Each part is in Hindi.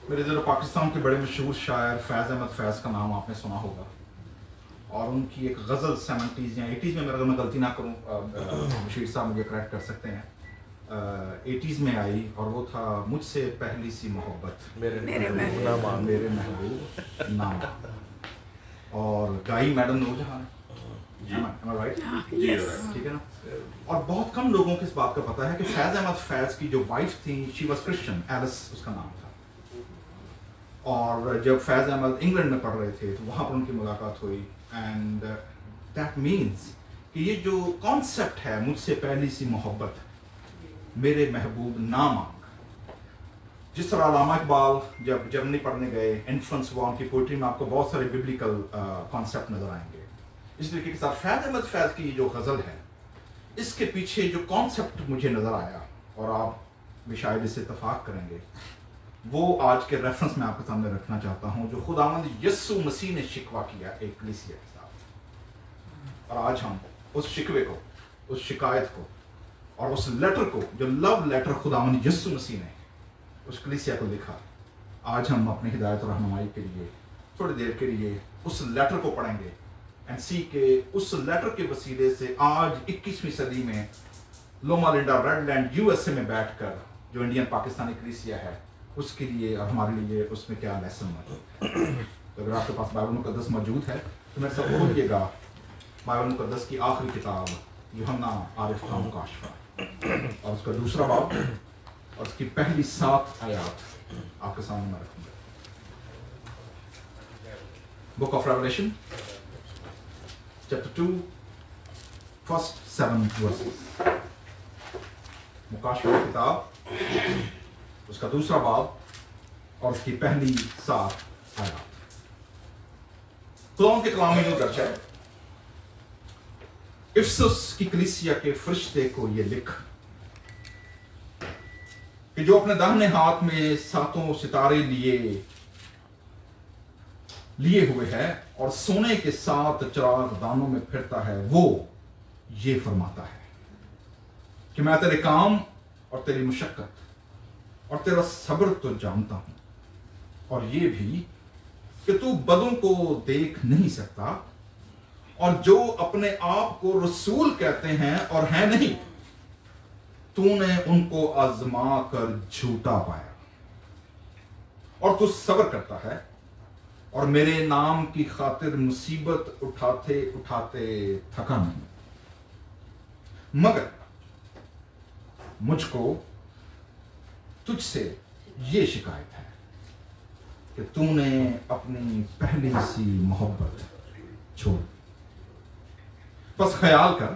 मेरे ज़रा पाकिस्तान के बड़े मशहूर शायर फैज़ अहमद फैज़ का नाम आपने सुना होगा, और उनकी एक गज़ल 70s या 80s में, अगर मैं गलती ना करूँ, बशीर साहब मुझे करेक्ट कर सकते हैं, 80s में आई, और वो था मुझसे पहली सी मोहब्बत मेरे महबूब नाम, और गाई मैडम नूरजहां, राइट? ठीक है ना। और बहुत कम लोगों को इस बात का पता है कि फैज़ अहमद फैज़ की जो वाइफ थी, शी वाज क्रिश्चियन, एलिस उसका नाम था। और जब फैज़ अहमद इंग्लैंड में पढ़ रहे थे तो वहाँ पर उनकी मुलाकात हुई, एंड दैट मीन्स कि ये जो कॉन्सेप्ट है मुझसे पहली सी मोहब्बत मेरे महबूब ना मांग, जिस तरह अल्लामा इकबाल जब जर्मनी पढ़ने गए, इन्फ्लुएंस हुआ उनकी पोइट्री में, आपको बहुत सारे बिब्लिकल कॉन्सेप्ट नजर आएंगे। इस तरीके के साथ फैज़ अहमद फैज़ की जो गज़ल है, इसके पीछे जो कॉन्सेप्ट मुझे नजर आया, और आप भी शायद इससे इत्तफाक करेंगे, वो आज के रेफरेंस में आपके सामने रखना चाहता हूं, जो खुदावंद यीशु मसीह ने शिकवा किया एक कलीसिया के साथ। और आज हम उस शिकवे को, उस शिकायत को, और उस लेटर को, जो लव लेटर खुदावंद यीशु मसीह ने उस कलीसिया को लिखा, आज हम अपनी हिदायत और रहनुमाई के लिए थोड़ी देर के लिए उस लेटर को पढ़ेंगे, एंड सी के उस लेटर के वसीले से आज 21वीं सदी में लोमा लिंडा रेडलैंड यूएसए में बैठकर जो इंडियन पाकिस्तानी कलीसिया है, उसके लिए और हमारे लिए उसमें क्या लेसन है। तो अगर आपके पास बाइबल मुकद्दस मौजूद है तो मेरे साथ बोलिएगा बाइबल मुकद्दस की आखिरी किताब यूहन्ना आरिफ का मुकाशफा, और उसका दूसरा बाब और उसकी पहली 7 आयत आपके सामने मैं रखूंगा। Book of revelation chapter 2 first 7 verses. मुकाशफा की किताब, उसका दूसरा बाब और उसकी पहली 7 आयत। खुदा के कलाम में यूं दर्ज है, इफसुस की कलीसिया के फरिश्ते को यह लिख कि जो अपने दाहिने हाथ में 7 सितारे लिए हुए है और सोने के 7 चिराग दानों में फिरता है, वो ये फरमाता है कि मैं तेरे काम और तेरी मुशक्कत और तेरा सब्र तो जानता हूं, और ये भी कि तू बदों को देख नहीं सकता, और जो अपने आप को रसूल कहते हैं और हैं नहीं, तूने उनको आजमा कर झूठा पाया, और तू सब्र करता है और मेरे नाम की खातिर मुसीबत उठाते उठाते थका नहीं, मगर मुझको तुझसे ये शिकायत है कि तूने अपनी पहली सी मोहब्बत छोड़। बस ख्याल कर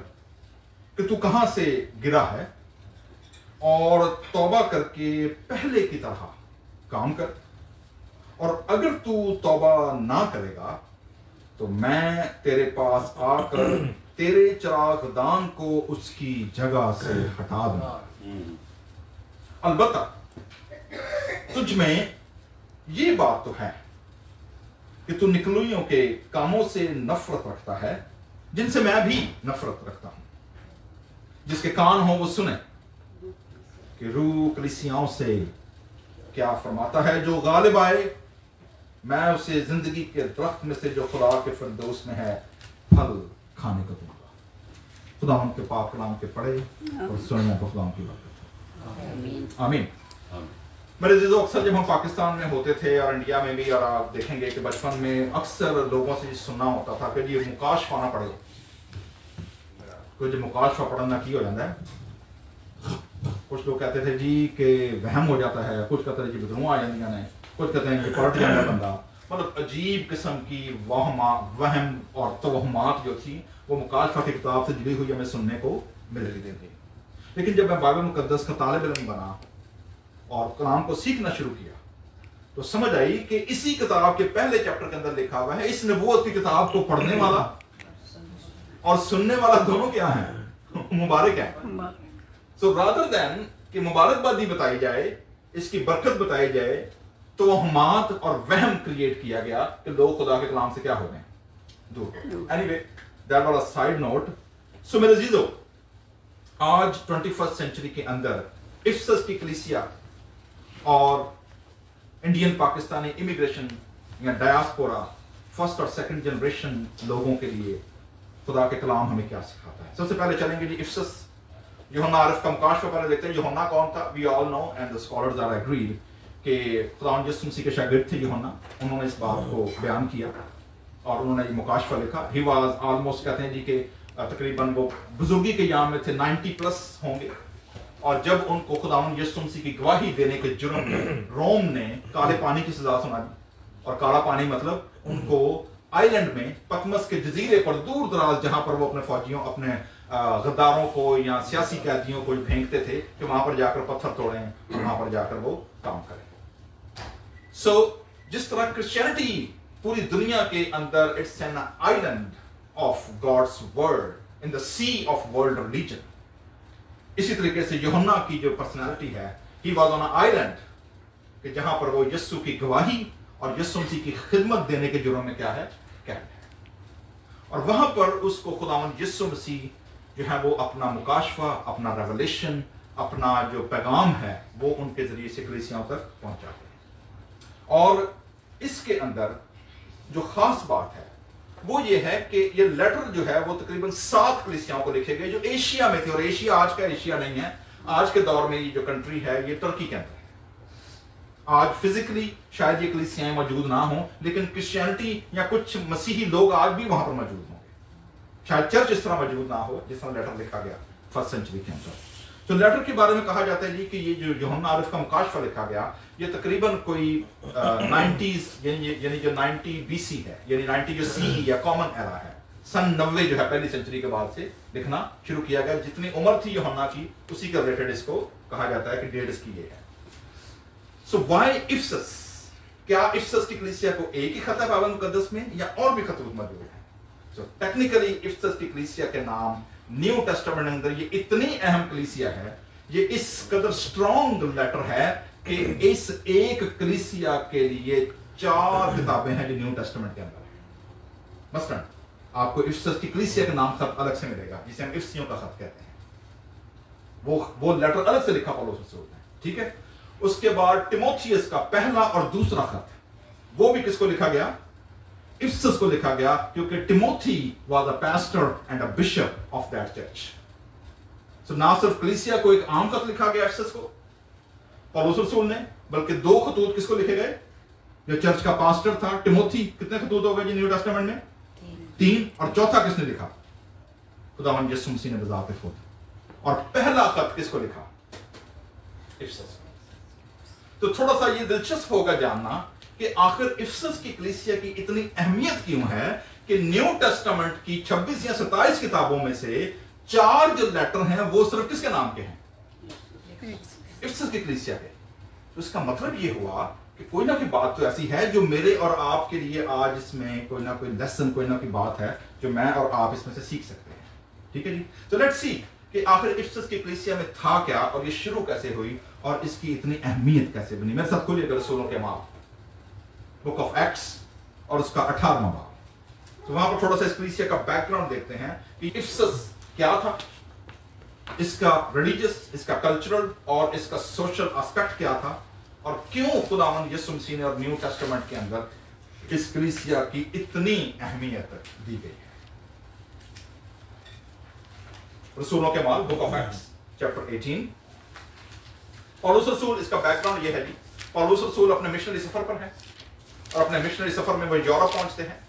कि तू कहां से गिरा है, और तौबा करके पहले की तरह काम कर, और अगर तू तौबा ना करेगा तो मैं तेरे पास आकर तेरे चिरागदान को उसकी जगह से हटा दूंगा। अलबत्ता तुझ में ये बात तो है कि तू निकलुइयों के कामों से नफरत रखता है, जिनसे मैं भी नफरत रखता हूं। जिसके कान हो वो सुने कि रूह कलीसियाओं से क्या फरमाता है। जो गालिब आए मैं उसे जिंदगी के दरख्त में से जो खुदा के फिरदौस में है फल खाने को दूंगा। खुदा के पाक कलाम के पढ़े और सुनने को खुदा की बरकत। आमीन। मेरे अजीजों, अक्सर जब हम पाकिस्तान में होते थे और इंडिया में भी, और आप देखेंगे कि बचपन में अक्सर लोगों से सुनना होता था कि ये मुकाशफा ना पढ़े, कुछ मुकाशफा पढ़ना की हो जाता है। कुछ लोग कहते थे जी कि वहम हो जाता है, कुछ कहते थे जी बदरूह आ जाती हैं, कुछ कहते हैं कि पलट जाता बंदा। मतलब अजीब किस्म की वहम और तवहमात जो थी वो मुकाशफा की किताब से जुड़ी हुई हमें सुनने को मिल रही थी। लेकिन जब मैं बाइबल मुकद्दस का तालिब इल्म बना और कलाम को सीखना शुरू किया तो समझ आई कि इसी किताब के पहले चैप्टर के अंदर लिखा हुआ है, इस नबूवत की किताब को पढ़ने वाला और सुनने वाला दोनों क्या है? मुबारक है। सो रादर देन कि मुबारकबादी बताई जाए, इसकी बरकत बताई जाए, तो वहमात और वहम क्रिएट किया गया कि लोग खुदा के कलाम से क्या हो गए, दूर। Anyway, that was a side note. So मेरे अजीजों, आज 21st सेंचुरी के अंदर इफसस की कलीसिया और इंडियन पाकिस्तानी इमिग्रेशन या डायस्पोरा फर्स्ट और सेकंड जनरेशन लोगों के लिए खुदा के कलाम हमें क्या सिखाता है। सबसे पहले चलेंगे जी इफसस, यूहन्ना आरिफ का मुकाश को पहले देखते हैं। यूहन्ना कौन था? We all know and the scholars are agreed कि खुदा यीशु मसीह के शागिर्द थे यूहन्ना। उन्होंने इस बात को बयान किया और उन्होंने ये मुकाशफा लिखा। ही वाज ऑलमोस्ट, कहते हैं जी कि तकरीबन वो बुजुर्गी के याम में थे, 90 प्लस होंगे। और जब उनको खुदावंद यीशु मसीह की गवाही देने के जुर्म में रोम ने काले पानी की सजा सुना दी। और काला पानी मतलब उनको आइलैंड में पतमस के जजीरे पर दूर दराज, जहां पर वो अपने फौजियों, अपने गद्दारों को या सियासी कैदियों को फेंकते थे कि वहां पर जाकर पत्थर तोड़ें और वहां पर जाकर वो काम करें। सो जिस तरह क्रिश्चियनिटी पूरी दुनिया के अंदर it's an island of God's word in the sea of world religion, इसी तरीके से यूहन्ना की जो पर्सनालिटी है, ही वाज ऑन आइलैंड कि जहां पर वो यीशु की गवाही और यीशु मसीह की खिदमत देने के जुर्म में क्या है, कैद है। और वहां पर उसको खुदावंद यीशु मसीह जो है वो अपना मुकाशफा, अपना रेवलेशन, अपना जो पैगाम है वो उनके जरिए से कलीसियाओं तक पहुंचाते हैं। और इसके अंदर जो खास बात है वो ये है कि ये लेटर जो है वो तकरीबन 7 कलीसियाओं को लिखे गए जो एशिया में थे। और एशिया आज का एशिया नहीं है, आज के दौर में ये जो कंट्री है ये तुर्की के अंदर है। आज फिजिकली शायद ये कलीसियाएं मौजूद ना हो, लेकिन क्रिश्चियनिटी या कुछ मसीही लोग आज भी वहां पर मौजूद होंगे। शायद चर्च इस तरह मौजूद ना हो जिस तरह लेटर लिखा गया फर्स्ट सेंचुरी के अंदर। तो लेटर के बारे में कहा जाता है जी कि ये जो यूहन्ना आरिफ का मुकाशफा लिखा गया, ये तकरीबन कोई 90s यानी जो 90 BC है, यानी 90 जो CE या कॉमन एरा है, सन 90 जो है पहली सेंचुरी के बाद से लिखना शुरू किया गया। जितनी उम्र थी यूहन्ना की उसी के रिलेटेड इसको कहा जाता है कि डेट इसकी ये है। So why Ephesus? क्या इफसस की कलीसिया को एक ही खत है बाइबल मुकद्दस में या और भी खतूत मौजूद है? सो टेक्निकली इफसस की कलीसिया के नाम न्यू टेस्टामेंट अंदर ये इतनी अहम कलीसिया है, ये इस कदर स्ट्रॉन्ग लेटर है कि इस एक कलीसिया के लिए 4 किताबें हैं जो न्यू टेस्टामेंट के अंदर है। मसलन आपको इफसस की कलीसिया का नाम खत अलग से मिलेगा जिसे हम इफसियों का खत कहते हैं, वो लेटर अलग से लिखा पौलुस रसूल ने, ठीक है। उसके बाद तिमोथियस का पहला और दूसरा खत, वो भी किसको लिखा गया? इफसस को लिखा गया, क्योंकि Timothy was a pastor and a bishop of that church. So ना सिर्फ कलीसिया को एक आम खत लिखा गया इफसस को पौलुस रसूल ने, बल्कि 2 खतूत किसको लिखे गए? जो चर्च का पास्टर था तिमोथी। कितने खतूत हो गए जी न्यू टेस्टामेंट में? 3। और चौथा किसने लिखा? खुदावंद यीशु मसीह ने बजाते खुद। और पहला खत किसको लिखा? इफसस। तो थोड़ा सा ये दिलचस्प होगा जानना कि आखिर इफसस की कलीसिया की इतनी अहमियत क्यों है कि न्यू टेस्टामेंट की 26 या 27 किताबों में से 4 जो लेटर हैं वो सिर्फ किसके नाम के हैं? इफसस की कलीसिया के। तो इसका मतलब ये हुआ कि कोई ना कोई बात तो ऐसी है जो मेरे और आपके लिए आज इसमें कोई ना कोई लेसन, कोई ना कोई बात है जो मैं और आप इसमें से सीख सकते हैं। ठीक है जी। तो लेट्स सी कि आखिर इफसस की कलीसिया में था क्या और ये शुरू कैसे हुई और इसकी इतनी अहमियत कैसे बनी। मेरे साथ खोलिएगा रसूलों के अमाल, बुक ऑफ एक्ट्स और उसका 18वां बाब। तो वहां पर थोड़ा सा इस कलीसिया का बैकग्राउंड देखते हैं कि इफसस क्या था, इसका रिलीजियस, इसका कल्चरल और इसका सोशल एस्पेक्ट क्या था, और क्यों खुदावंद यीशु मसीह ने और न्यू टेस्टामेंट के अंदर इस कलीसिया की इतनी अहमियत दी गई है। रसूलों के अमाल, बुक ऑफ एक्ट्स चैप्टर 18। पौलुस रसूल, इसका बैकग्राउंड यह है जी, पौलुस रसूल अपने मिशनरी सफर पर है और अपने मिशनरी सफर में वो यूरोप पहुंचते हैं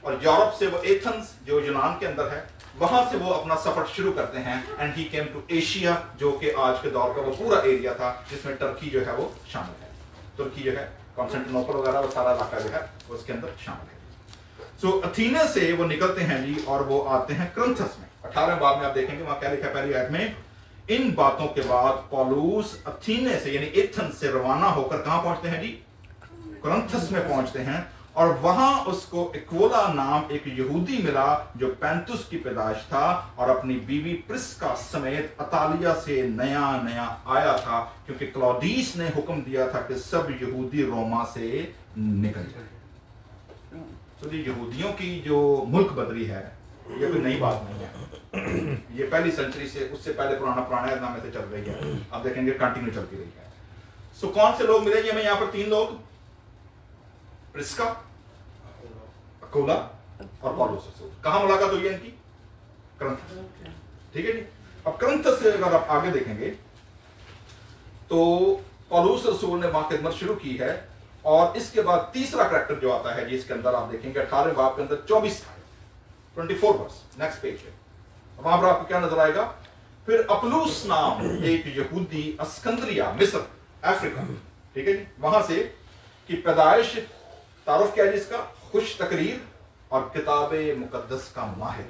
और यूरोप से वो एथेंस जो यूनान के अंदर है वहां से वो अपना सफर शुरू करते हैं। And he came to Asia, जो कि आज के दौर का वो पूरा एरिया था जिसमें टर्की जो है वो शामिल है। तुर्की जो है, कॉन्स्टेंटिनोपल वगैरह वो सारा इलाका जो है उसके अंदर शामिल है। सो अथीना से वो निकलते हैं जी और वो आते हैं कुरिन्थस में। 18वें बाब में आप देखेंगे वहां क्या लिखा है पहली आयत में, इन बातों के बाद पौलुस अथीने से यानी एथेंस से रवाना होकर कहां पहुंचते हैं जी? कुरिन्थस में पहुंचते हैं। और वहां उसको एक्विला नाम एक यहूदी मिला जो पैंतुस की पैदाइश था और अपनी बीवी प्रिस्का समेत अतालिया से नया नया आया था, क्योंकि क्लौदीस ने हुक्म दिया था कि सब यहूदी रोमा से निकल जाए। तो ये यहूदियों की जो मुल्क बदली है ये कोई नई बात नहीं है, ये पहली सेंचुरी से, उससे पहले पुराना नामे से चल रही है। अब देखेंगे कंटिन्यू चलती रही है। सो कौन से लोग मिले? हमें यहाँ पर 3 लोग, प्रिस्का, अकोला और पौलुस रसूल। कहां मुलाकात हुई है इनकी? करंथस। ठीक है जी। अब करंथस से अगर आप आगे देखेंगे तो पौलुस रसूल ने वहां खिदमत शुरू की है, और इसके बाद तीसरा कैरेक्टर जो आता है जी इसके अंदर आप देखेंगे 18वें बाब के अंदर 24 वर्स, नेक्स्ट पेज पे वहां पर आपको क्या नजर आएगा? फिर अपलूस नाम एक यहूदी अस्कंद्रिया, मिस्र, अफ्रीका, ठीक है जी, वहां से की पैदाइश, तारुफ क्या है जिसका? खुश तकरीर और किताबे मुकद्दस का माहिर,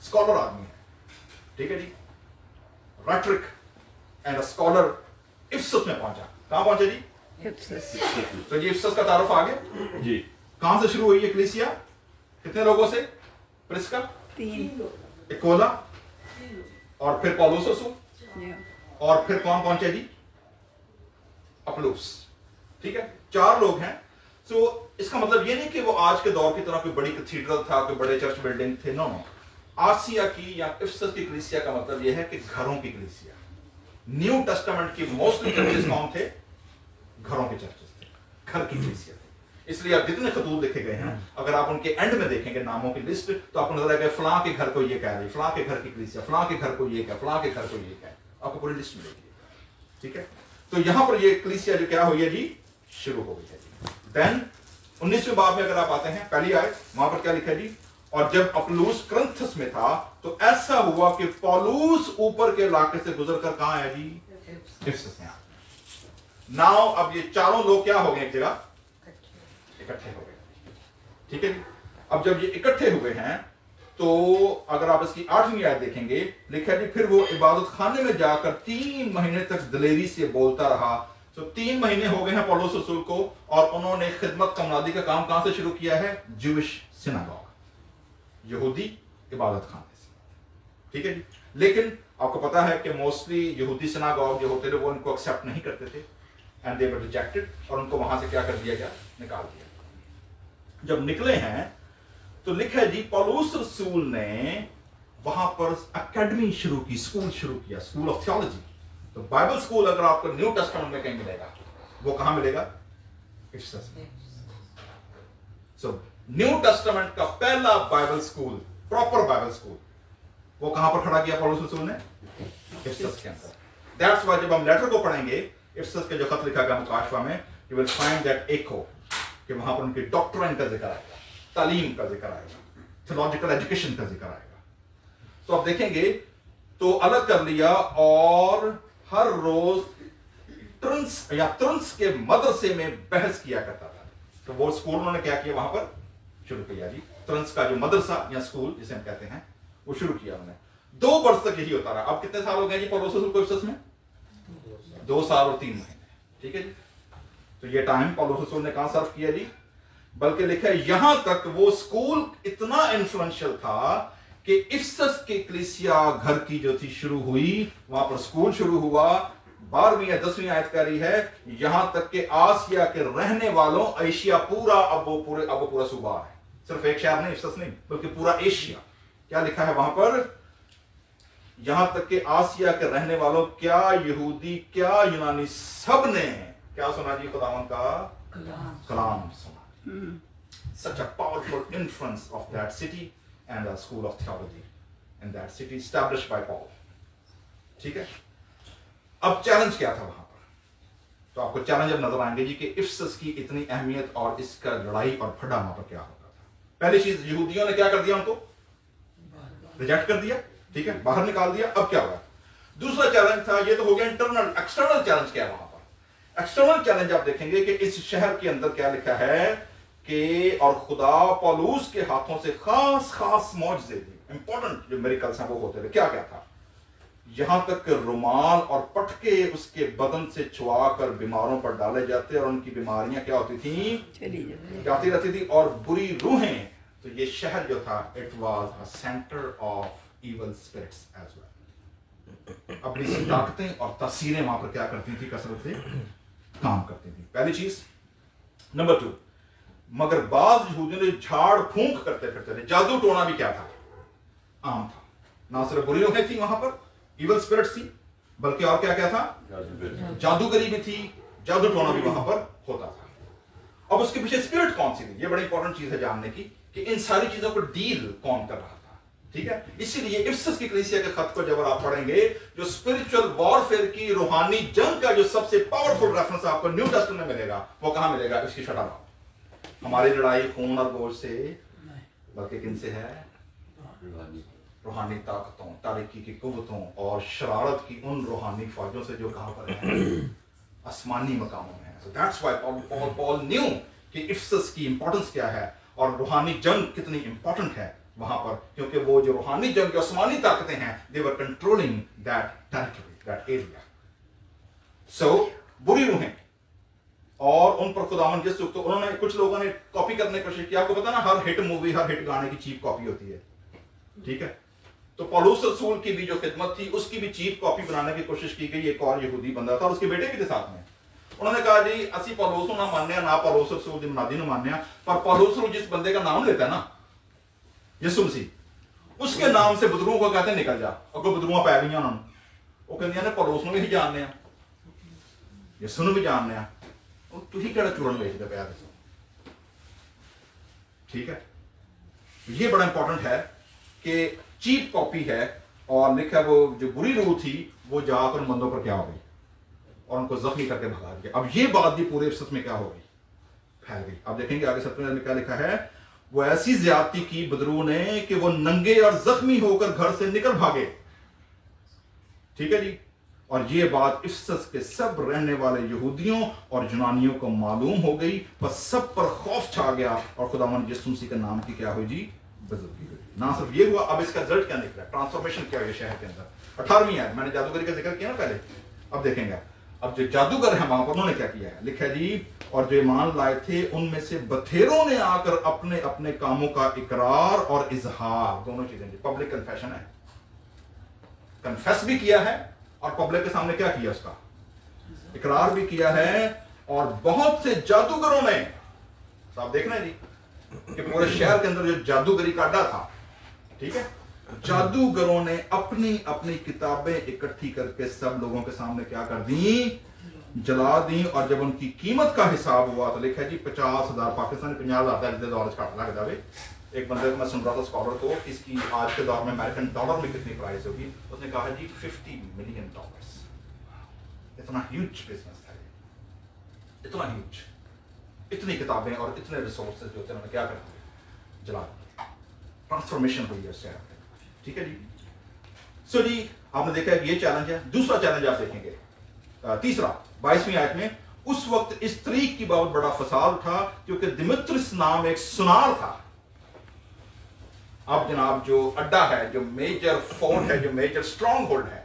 स्कॉलर आदमी है, ठीक है जी, रेटरिक एंड अ स्कॉलर। इफ्सस में पहुंचा। कहां पहुंचे जी? इफ्सस। तो ये इफ्सस का तारुफ आ गया जी। कहां से शुरू हुई है कलीसिया? कितने लोगों से? प्रिस्का 3, अकोला और फिर पौलुस रसूल, और फिर कौन पहुंचे जी? अपलूस। ठीक है, 4 लोग हैं। सो इसका मतलब ये नहीं कि वो आज के दौर की तरह कोई बड़ी कैथीड्रल था, कोई बड़े चर्च बिल्डिंग थे। नो नो, आसिया की या इफ्सस की कलीसिया का मतलब यह है कि घरों की कलीसिया। न्यू टेस्टामेंट की मोस्टली चर्चेस कौन थे? घरों के चर्चेस थे, घर की कलीसिया थे। इसलिए आप जितने खतूत लिखे गए हैं, अगर आप उनके एंड में देखेंगे नामों की लिस्ट, तो आपको नजर आएगा फलां के घर को ये कह रही, फलां के घर की कलीसिया, फलां के घर को ये कह, फलां के घर को ये कह, आपको पूरी लिस्ट मिलेगी। ठीक है, तो यहां पर ये कलीसिया जो क्या हुई है जी? शुरू हो गई है जी। देन 19वें बाब में अगर आप आते हैं, पहली आयत, वहां पर क्या लिखा है जी? और जब अपलूस करंथस में था तो ऐसा हुआ कि पौलुस ऊपर के इलाके से गुजरकर कहां आया जी? इफ्सस में। नाउ अब ये चारों लोग क्या हो गए? एक जगह इकट्ठे हो गए। ठीक है जी। अब जब ये इकट्ठे हुए हैं तो अगर आप इसकी 8वीं आयत देखेंगे, लिखा है जी, फिर वो इबादत खाने में जाकर 3 महीने तक दिलेरी से बोलता रहा। तो 3 महीने हो गए हैं पौलुस रसूल को, और उन्होंने खिदमत का मुनादी का काम कहां से शुरू किया है? ज्यूइश सिनागॉग, यहूदी इबादत खाने से। ठीक है जी। लेकिन आपको पता है कि मोस्टली यहूदी सिनागॉग जो होते थे वो इनको एक्सेप्ट नहीं करते थे, एंड दे वर रिजेक्टेड, और उनको वहां से क्या कर दिया गया? निकाल दिया। जब निकले हैं तो लिखा है जी, पौलुस रसूल ने वहां पर एकेडमी शुरू की, स्कूल शुरू किया, स्कूल ऑफ थियोलॉजी। तो बाइबल स्कूल अगर आपको न्यू टेस्टामेंट में कहीं मिलेगा, वो कहां मिलेगा? इफ्सस में। सो न्यू टेस्टामेंट का पहला Bible school, proper Bible school, वो कहां पर खड़ा किया पौलुस रसूल ने? इफ्सस के अंदर। दैट्स व्हाई जब हम लेटर को पढ़ेंगे, इफ्सस के जो खत लिखा गया मुकाशवा में, यू विल फाइंड दैट एको, कि वहां पर उनकी डॉक्ट्रिन का जिक्र आएगा, तालीम का जिक्र आएगा, थियोलॉजिकल एजुकेशन का जिक्र आएगा। तो आप देखेंगे तो अलग कर लिया, और हर रोज ट्रंस के मदरसे में बहस किया करता था। तो वो स्कूल उन्होंने क्या किया? वहां पर शुरू किया जी, ट्रंस का जो मदरसा या स्कूल जिसे हम कहते हैं, वो शुरू किया उन्होंने। 2 वर्ष तक यही होता रहा। अब कितने साल हो गए जी पौलुस रसूल को इफ्सस में? 2 साल और 3 महीने। ठीक है जी। तो ये टाइम पौलुस रसूल ने कहां सर्व किया जी? बल्कि लिखा है यहां तक वो स्कूल इतना इन्फ्लुएंशियल था कि इफ्सस की कलीसिया घर की जो थी शुरू हुई, वहां पर स्कूल शुरू हुआ। 12वीं या 10वीं आयत कह रही है, यहां तक कि आसिया के रहने वालों, एशिया पूरा, अब वो पूरा सूबा है, सिर्फ एक शहर नहीं, इफ्सस नहीं, बल्कि पूरा एशिया। क्या लिखा है वहां पर? यहां तक कि आसिया के रहने वालों, क्या यहूदी क्या यूनानी, सब ने क्या सुना जी? खुदावन का कलाम सुना। Such a powerful influence of that city and a school of theology in that city established by Paul. ठीक है। अब चैलेंज क्या था वहां पर? तो आपको चैलेंज अब नजर आएंगे जी कि इफ्सस की इतनी अहमियत और इसका लड़ाई और फड़ा वहां पर क्या होता था। पहली चीज, यहूदियों ने क्या कर दिया? उनको रिजेक्ट कर दिया, ठीक है, बाहर निकाल दिया। अब क्या हुआ? दूसरा चैलेंज था, ये तो हो गया इंटरनल। एक्सटर्नल चैलेंज क्या है वहां पर? एक्सटर्नल चैलेंज आप देखेंगे कि इस शहर के अंदर क्या लिखा है कि और खुदा पौलुस के हाथों से खास मौजज़े थे, इंपॉर्टेंट जो मिरेकल्स हैं वो होते थे। क्या क्या था? यहां तक कि रुमाल और पटके उसके बदन से छुआ कर बीमारों पर डाले जाते और उनकी बीमारियां क्या होती थी? जाती रहती थी, और बुरी रूहें। तो ये शहर जो था, it was a centre of evil spirits as well. अपनी सी ताकतें और तासीरें वहां पर क्या करती थी? कसरत से काम करती थी। पहली चीज। नंबर 2, मगर बाज यहूदियों ने झाड़ फूंक करते फिरते थे। जादू टोना भी क्या था? आम था। ना सिर्फ बुरी रूहें थी वहां पर, इविल स्पिरिट्स थी, बल्कि और क्या क्या था? जादूगरी भी थी, जादू टोना भी वहां पर होता था। अब उसके पीछे स्पिरिट कौन सी थी, ये बड़ी इंपॉर्टेंट चीज है जानने की कि इन सारी चीजों को डील कौन कर रहा था। ठीक है, इसीलिए इफिसस की कलीसिया के खत को जब आप पढ़ेंगे, जो स्पिरिचुअल वॉरफेयर की रूहानी जंग का जो सबसे पावरफुल रेफरेंस आपको न्यू टेस्टमेंट में मिलेगा, वो कहां मिलेगा? इसकी छठा बात। हमारी लड़ाई खून और गोश्त से बल्कि किन से है? रूहानी ताकतों, तारीकी की कुव्वतों और शरारत की उन रूहानी फौजों से जो कहां पर है? आसमानी मकामों में है। So that's why Paul knew कि इफिसस की इंपॉर्टेंस क्या है और रूहानी जंग कितनी इंपॉर्टेंट है वहां पर, क्योंकि वो जो रूहानी जंग, जो आसमानी ताकतें हैं, they were controlling that territory, that area. So बुरी रूहें और उन पर खुदावन जिस तो उन्होंने, कुछ लोगों ने कॉपी करने की कोशिश की। आपको पता ना, हर हिट मूवी, हर हिट गाने की चीप कॉपी होती है। ठीक है, तो पौलुस रसूल की भी जो खिदमत थी, उसकी भी चीप कॉपी बनाने की कोशिश की गई। एक और यहूदी बंदा था, उसके बेटे भी थे साथ में। उन्होंने कहा जी असि पौलुस ना मानने ना पौलुस रसूल दी मुनादी नु मानने, पर पौलुस रसूल जिस बंदे का नाम लेता है ना, यीशु मसीह, उसके नाम से बदरूओं को कहते हैं निकल जा। और कोई बदरूआं पै गई उन्होंने, वो कहंदियां ने पौलुस ਨੂੰ ਵੀ ਜਾਣਦੇ ਆ, ਯਿਸੂ ਨੂੰ ਵੀ ਜਾਣਦੇ ਆ, ਉਹ ਤੁਸੀਂ ਕਿਹੜਾ ਚੂਰਨ ਵੇਚਦੇ ਪਿਆ ਦੱਸੋ। ठीक है, ये बड़ा इंपॉर्टेंट है कि चीप कॉपी है और लिखा वो जो बुरी रूह थी वो जाकर बंदों पर क्या हो गई और उनको जख्मी करके भगा दिया। अब ये बात भी पूरे इफिसस में क्या हो गई? फैल गई। अब देखेंगे आगे 7वें में क्या लिखा है, वो ऐसी ज्यादती की बदरू ने कि वो नंगे और जख्मी होकर घर से निकल भागे। ठीक है जी, और ये बात इफिसस के सब रहने वाले यहूदियों और यूनानियों को मालूम हो गई, पर सब पर खौफ छा गया और खुदावंद यीशु मसीह के नाम की क्या हुई जी? बेइज्जती हुई। ना सिर्फ ये हुआ, अब इसका रिजल्ट क्या निकला, ट्रांसफॉर्मेशन क्या हुई शहर के अंदर। 18वीं आयत, मैंने जादूगरी का जिक्र किया ना पहले, अब देखेंगे। अब जो जादूगर है वहां पर उन्होंने क्या किया है, लिखा जी, और जो ईमान लाए थे उनमें से बथेरों ने आकर अपने अपने कामों का इकरार और इजहार, दोनों चीजें, पब्लिक कन्फेशन है, कन्फेस भी किया है और पब्लिक के सामने क्या किया, उसका इकरार भी किया है। और बहुत से जादूगरों ने, तो आप देख रहे हैं जी कि पूरे शहर के अंदर जो जादूगरी का अड्डा था, ठीक है, जादूगरों ने अपनी अपनी किताबें इकट्ठी करके सब लोगों के सामने क्या कर दी? जला दी। और जब उनकी कीमत का हिसाब हुआ तो लिखा जी 50,000 पाकिस्तानी 50,000 दौर घट लग जाए। एक बंदे को मैं सुन रहा था स्कॉलर को, इसकी आज के दौर में अमेरिकन डॉलर में कितनी प्राइस होगी, उसने कहा जी $50 मिलियन। इतना ह्यूज बिजनेस था, इतना ह्यूज, इतनी किताबें और इतने रिसोर्सेज जो थे उन्होंने क्या कर दिया? जला दिया। ट्रांसफॉर्मेशन हुई है शहर में। ठीक है जी। सो जी आपने देखा ये चैलेंज है। दूसरा चैलेंज आप देखेंगे, तीसरा 22वीं आयत में, उस वक्त इस स्त्री की बाबत बड़ा फसाद उठा क्योंकि दिमित्रिस नाम एक सुनार था। अब जनाब जो अड्डा है, जो मेजर फोर्ट है, जो मेजर स्ट्रॉन्ग होल्ड है,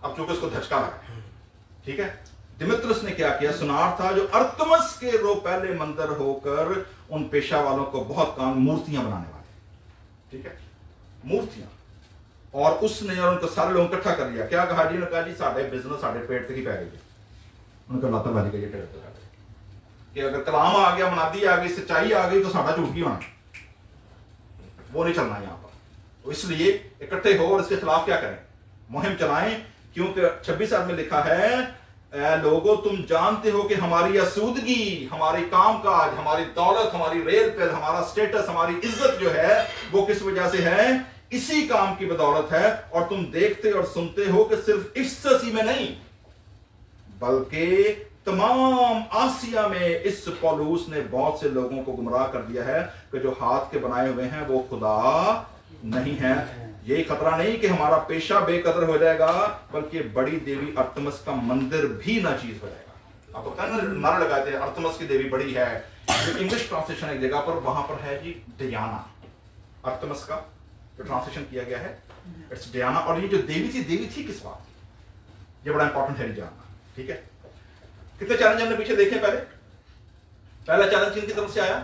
अब चूंकि उसको धचका लगा, ठीक है, दिमित्रिस ने क्या किया? सुनार था जो अर्थमस के रो पहले मंदिर होकर उन पेशा वालों को बहुत काम, मूर्तियां बनाने वाले, ठीक है, मूर्तियां, और उसने और उनको सारे लोगों इकट्ठा कर लिया। क्या कहा जी? उन्होंने कहा जी साढ़े बिजनेस साढ़े पेट तक ही पै गई। उनका लाताबाजी का ये टेढ़ कि अगर कलाम आ गया, मनादी आ गई, सच्चाई आ गई तो साढ़ा झूठ की होना, वो नहीं चलना यहां पर। तो इसलिए इकट्ठे हो और इसके खिलाफ क्या करें? मुहिम चलाएं। क्योंकि 26 साल में लिखा है, लोगों तुम जानते हो कि हमारी आसूदगी, हमारी कामकाज, हमारी दौलत, हमारी रेल पे, हमारा स्टेटस, हमारी इज्जत जो है वो किस वजह से है? इसी काम की बदौलत है। और तुम देखते और सुनते हो कि सिर्फ इफिसस ही में नहीं बल्कि तमाम आसिया में इस पौलुस ने बहुत से लोगों को गुमराह कर दिया है कि जो हाथ के बनाए हुए हैं वो खुदा नहीं है। यही खतरा नहीं कि हमारा पेशा बेकदर हो जाएगा, बल्कि बड़ी देवी अर्थमस का मंदिर भी नाचीज हो जाएगा। आपको पता है नारा लगाते हैं अर्थमस की देवी बड़ी है। इंग्लिश ट्रांसलेशन एक जगह पर वहां पर है जी डियाना, अर्थमस का जो ट्रांसलेशन किया गया है इट्स डियाना। और ये जो देवी थी किस बात की, ये बड़ा इंपॉर्टेंट है जानना। ठीक है, कितने चैलेंज हमने पीछे देखे? पहला चैलेंज किन की तरफ से आया?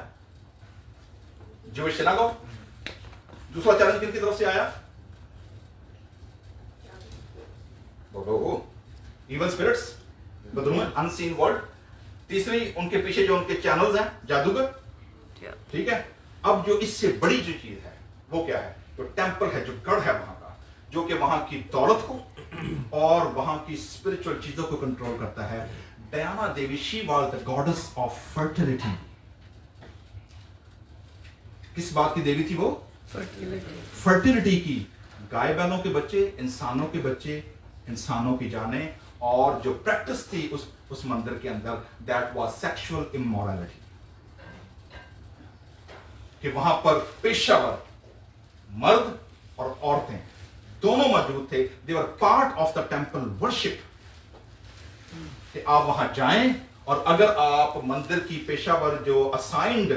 Jewish synagogue. दूसरा चैलेंज किन की तरफ से आया? Evil spirits, unseen world. तीसरी उनके पीछे जो उनके चैनल्स हैं, जादूगर। ठीक है, अब जो इससे बड़ी जो चीज है वो क्या है? जो टेंपल है, जो गढ़ है वहां का, जो कि वहां की दौलत को और वहां की स्पिरिचुअल चीजों को कंट्रोल करता है। Diana Devi, she was the goddess of fertility. किस बात की देवी थी वो? फर्टिलिटी की। गाय बैलों के बच्चे, इंसानों के बच्चे, इंसानों की जाने, और जो प्रैक्टिस थी उस मंदिर के अंदर, दैट वाज सेक्सुअल इमोरलिटी, कि वहां पर पेशावर मर्द और औरतें दोनों मौजूद थे। They were part of the temple worship, कि आप वहां जाएं और अगर आप मंदिर की पेशावर जो असाइंड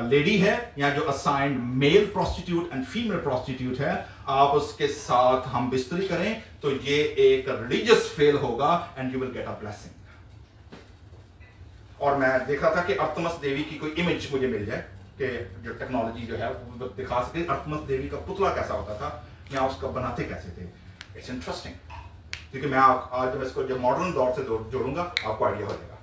लेडी है या जो assigned male prostitute and female prostitute है, आप उसके साथ हम बिस्तरी करें तो ये एक रिलीजियस फेल होगा and you will get a blessing. और मैं देख रहा था कि अर्थमस देवी की कोई इमेज मुझे मिल जाए कि जो टेक्नोलॉजी जो है वो दिखा सके अर्थमस देवी का पुतला कैसा होता था या उसका बनाते कैसे थे। इट्स इंटरेस्टिंग, क्योंकि मैं आज जब इसको जब मॉडर्न दौर से जोड़ूंगा आपको आइडिया हो जाएगा।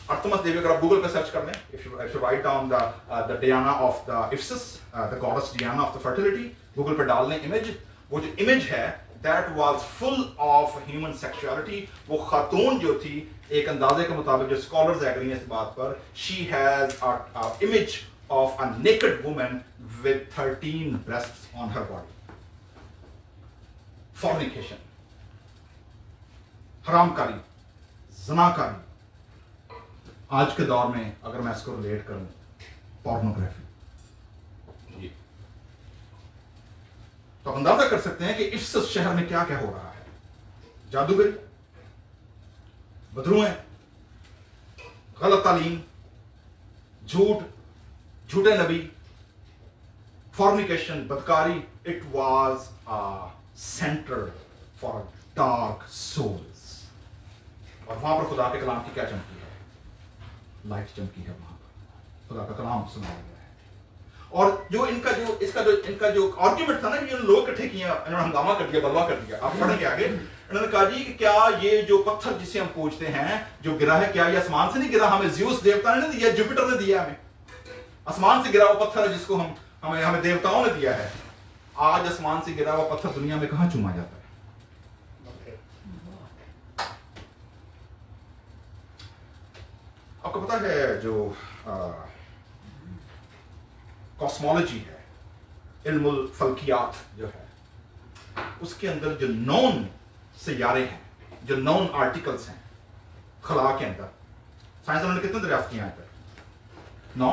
अर्थमस देवी अगर आप गूगल पे सर्च कर लें, if you write down the Diana of the Ipsus, the goddess Diana of the fertility, Google पे डाल लें इमेज, वो जो इमेज है that was full of human sexuality। वो खातून जो थी, एक अंदाजे के मुताबिक जो स्कॉलर्स एग्री हैं इस बात पर, she has a image of a naked woman with 13 breasts on her body। fornication, हरामकारी, ज़नाकारी, आज के दौर में अगर मैं इसको रिलेट करूं, पोर्नोग्राफी। तो आप अंदाजा कर सकते हैं कि इस शहर में क्या क्या हो रहा है। जादूगरी, बदरुएं, गलत तालीम, झूठ, झूठे नबी, फॉर्निकेशन, बदकारी। It was a centre for dark souls. और वहां पर खुदा के कलाम की क्या चमकी है? लाइट चमकी है वहां पर, खुदा का कलाम सुनाया गया है। और जो इनका जो आर्ग्यूमेंट था ना, ये लोग इकट्ठे किए, इन्होंने हंगामा कर दिया, बलवा कर दिया। आप पढ़ेंगे आगे, इन्होंने कहा जी कि क्या ये जो पत्थर जिसे हम पूजते हैं जो गिरा है, क्या ये आसमान से नहीं गिरा? हमें ज़्यूस देवता ने दिया, जुपिटर ने दिया, हमें आसमान से गिरा हुआ पत्थर है जिसको हमें देवताओं ने दिया है। आज आसमान से गिरा हुआ पत्थर दुनिया में कहां चूमा जाता है? आपको पता है जो कॉस्मोलॉजी है, इल्मुल फल्कियात जो है, उसके अंदर जो नॉन सैयारे हैं, जो नॉन आर्टिकल्स हैं खला के अंदर, साइंसदानों ने कितने दरियाफ्त किए हैं? 9,